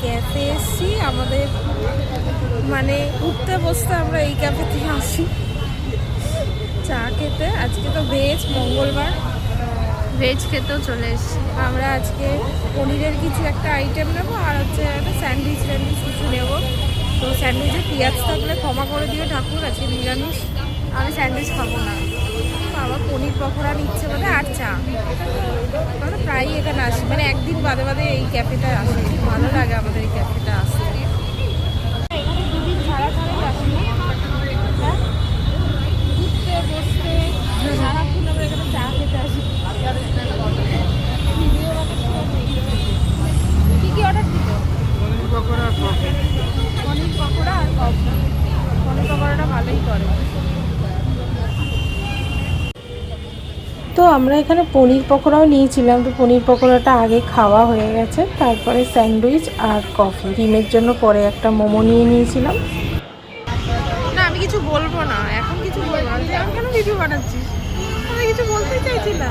Cafe এসছি আমাদের, মানে উঠতে বসতে আমরা এই ক্যাফেতে আসি চা খেতে। আজকে তো ভেজ, মঙ্গলবার ভেজ খেতেও চলে এসেছি আমরা। আজকে পনিরের কিছু একটা আইটেম নেবো আর হচ্ছে একটা স্যান্ডউইচ কিছু নেবো। তো স্যান্ডউইচে পেঁয়াজ থাকলে ক্ষমা করে দিও ঠাকুর, আজকে নিরামিষ, আমি স্যান্ডউইচ খাবো না। আবার পনির পকোড়া নিচ্ছে বলে আর চা। আমরা প্রায়ই এখানে আসি, মানে একদিন বাদে বাদে এই ক্যাফেটায় আসি, খুব ভালো লাগে আমাদের এই ক্যাফেটা আসতে। এখানে দুদিন ছাড়া ছাড়াই আসি, হ্যাঁ ঘুরতে বসতে সারাক্ষণ আমরা এখানে চা খেতে আসি। কি কি অর্ডার দিত? পনির পকোড়া আর কফি। পনির পকোড়া আর কফি। পনির পকোড়াটা ভালোই করে। তো আমরা এখানে পনির পকোড়াও নিয়েছিলাম। তো পনির পকোড়াটা আগে খাওয়া হয়ে গেছে, তারপরে স্যান্ডউইচ আর কফি। ডিমের জন্য পরে একটা মোমো নিয়ে নিয়েছিলাম। না আমি কিছু বলবো না, এখন কিছু বলবো না। আমি কেন ভিডিও বানাচ্ছিস? আমি কিছু বলতে চাইছি না।